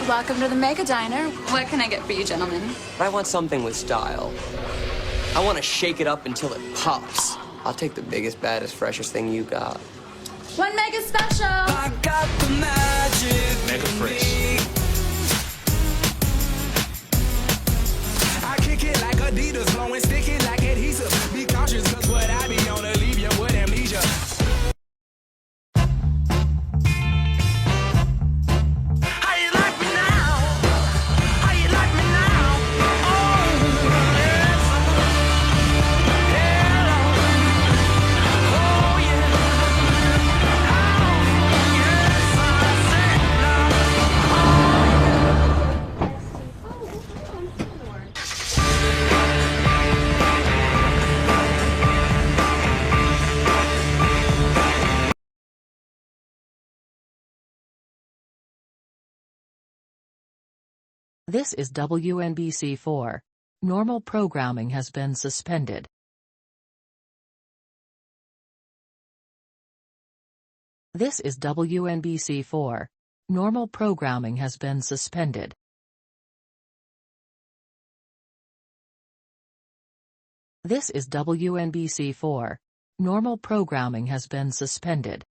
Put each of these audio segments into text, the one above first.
Welcome to the Mega Diner. What can I get for you, gentlemen? I want something with style. I want to shake it up until it pops. I'll take the biggest, baddest, freshest thing you got. One mega special! I got the magic. Mega fresh. I kick it like Adidas, blowing sticky like adhesive. Be cautious, cause what I be on to leave you with amnesia. How you like me now? How you like me now? Oh, yes. Hello. Oh, yeah. Oh, yes, I said This is WNBC4. Normal programming has been suspended. This is WNBC4. Normal programming has been suspended. This is WNBC4. Normal programming has been suspended.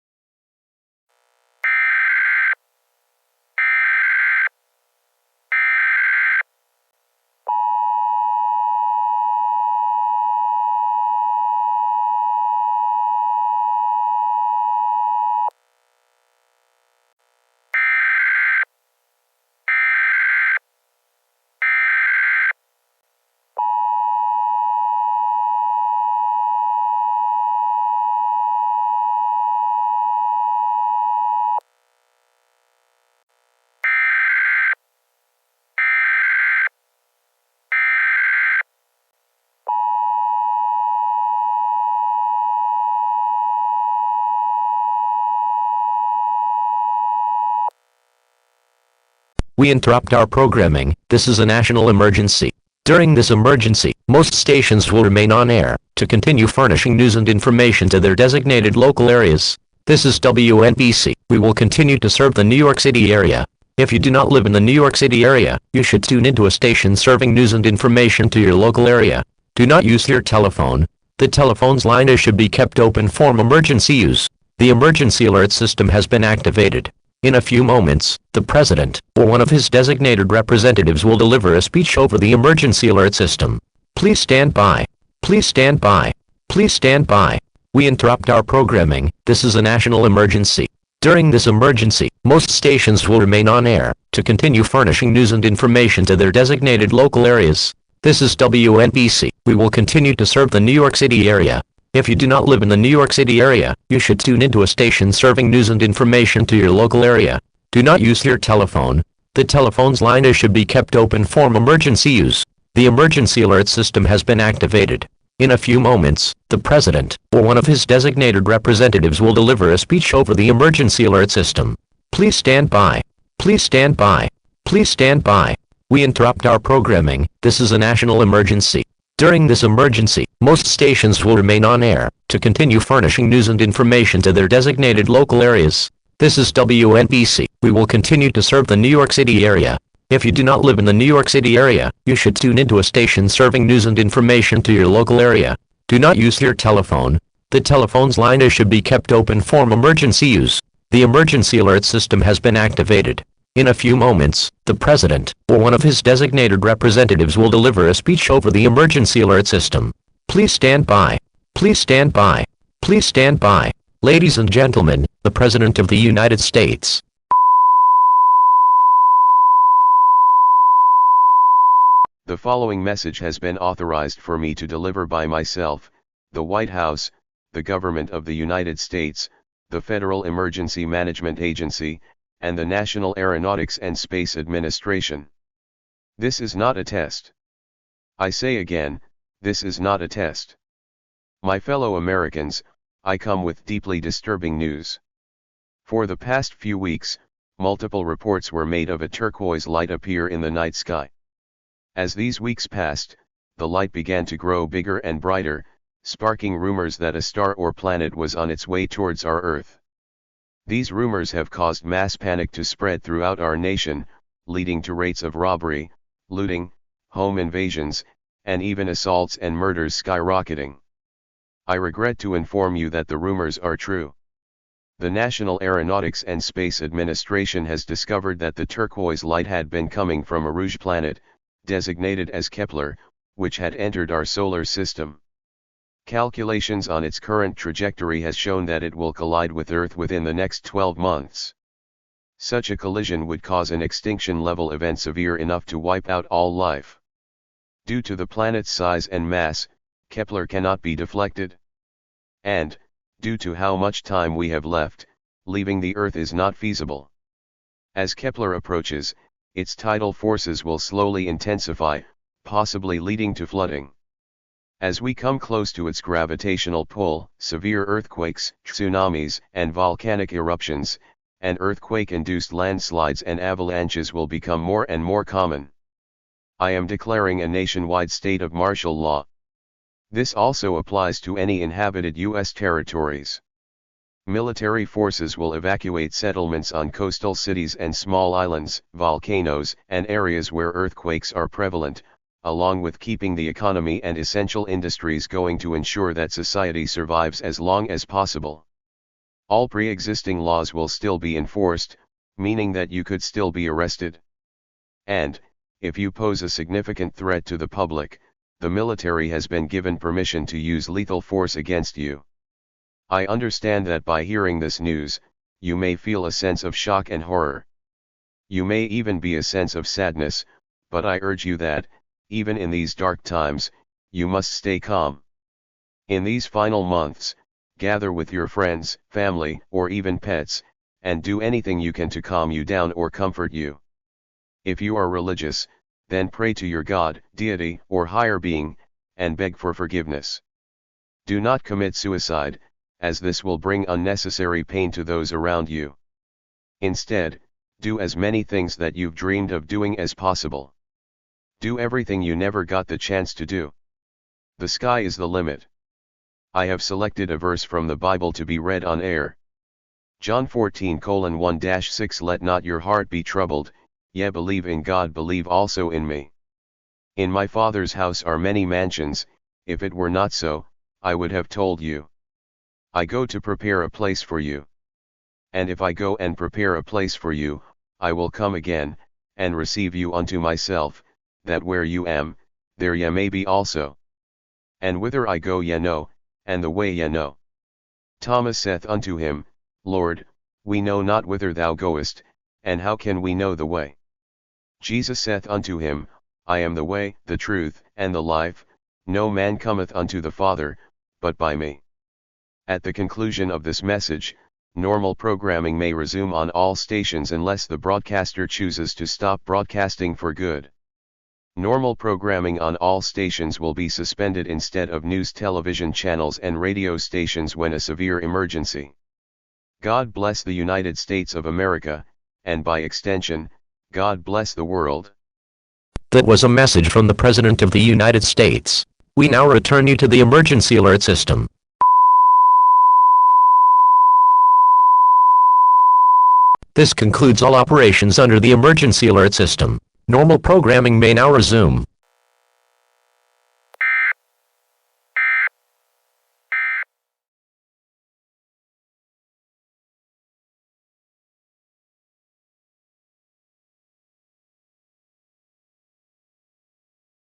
We interrupt our programming. This is a national emergency. During this emergency, most stations will remain on air to continue furnishing news and information to their designated local areas. This is WNBC. We will continue to serve the New York City area. If you do not live in the New York City area, you should tune into a station serving news and information to your local area. Do not use your telephone. The telephone's line should be kept open for emergency use. The emergency alert system has been activated. In a few moments, the President, or one of his designated representatives will deliver a speech over the emergency alert system. Please stand by. Please stand by. Please stand by. We interrupt our programming. This is a national emergency. During this emergency, most stations will remain on air to continue furnishing news and information to their designated local areas. This is WNBC. We will continue to serve the New York City area. If you do not live in the New York City area, you should tune into a station serving news and information to your local area. Do not use your telephone. The telephone's line should be kept open for emergency use. The emergency alert system has been activated. In a few moments, the President, or one of his designated representatives will deliver a speech over the emergency alert system. Please stand by. Please stand by. Please stand by. We interrupt our programming. This is a national emergency. During this emergency, most stations will remain on air to continue furnishing news and information to their designated local areas. This is WNBC. We will continue to serve the New York City area. If you do not live in the New York City area, you should tune into a station serving news and information to your local area. Do not use your telephone. The telephone's line should be kept open for emergency use. The emergency alert system has been activated. In a few moments, the President, or one of his designated representatives will deliver a speech over the emergency alert system. Please stand by. Please stand by. Please stand by. Ladies and gentlemen, the President of the United States. The following message has been authorized for me to deliver by myself, the White House, the government of the United States, the Federal Emergency Management Agency, and the National Aeronautics and Space Administration. This is not a test. I say again, this is not a test. My fellow Americans, I come with deeply disturbing news. For the past few weeks, multiple reports were made of a turquoise light appear in the night sky. As these weeks passed, the light began to grow bigger and brighter, sparking rumors that a star or planet was on its way towards our Earth. These rumors have caused mass panic to spread throughout our nation, leading to rates of robbery, looting, home invasions, and even assaults and murders skyrocketing. I regret to inform you that the rumors are true. The National Aeronautics and Space Administration has discovered that the turquoise light had been coming from a rouge planet, designated as Keppler, which had entered our solar system. Calculations on its current trajectory has shown that it will collide with Earth within the next 12 months. Such a collision would cause an extinction-level event severe enough to wipe out all life. Due to the planet's size and mass, Keppler cannot be deflected. And, due to how much time we have left, leaving the Earth is not feasible. As Keppler approaches, its tidal forces will slowly intensify, possibly leading to flooding. As we come close to its gravitational pull, severe earthquakes, tsunamis, and volcanic eruptions, and earthquake-induced landslides and avalanches will become more and more common. I am declaring a nationwide state of martial law. This also applies to any inhabited U.S. territories. Military forces will evacuate settlements on coastal cities and small islands, volcanoes, and areas where earthquakes are prevalent, along with keeping the economy and essential industries going to ensure that society survives as long as possible. All pre-existing laws will still be enforced, meaning that you could still be arrested. And, if you pose a significant threat to the public, the military has been given permission to use lethal force against you. I understand that by hearing this news, you may feel a sense of shock and horror. You may even be a sense of sadness, but I urge you that, even in these dark times, you must stay calm. In these final months, gather with your friends, family, or even pets, and do anything you can to calm you down or comfort you. If you are religious, then pray to your God, deity, or higher being, and beg for forgiveness. Do not commit suicide, as this will bring unnecessary pain to those around you. Instead, do as many things that you've dreamed of doing as possible. Do everything you never got the chance to do. The sky is the limit. I have selected a verse from the Bible to be read on air. John 14:1-6 Let not your heart be troubled, ye believe in God, believe also in me. In my Father's house are many mansions, if it were not so, I would have told you. I go to prepare a place for you. And if I go and prepare a place for you, I will come again, and receive you unto myself, that where you am, there ye may be also. And whither I go ye know, and the way ye know. Thomas saith unto him, Lord, we know not whither thou goest, and how can we know the way? Jesus saith unto him, I am the way, the truth, and the life, no man cometh unto the Father, but by me. At the conclusion of this message, normal programming may resume on all stations unless the broadcaster chooses to stop broadcasting for good. Normal programming on all stations will be suspended instead of news television channels and radio stations when a severe emergency. God bless the United States of America, and by extension, God bless the world. That was a message from the President of the United States. We now return you to the emergency alert system. This concludes all operations under the emergency alert system. Normal programming may now resume.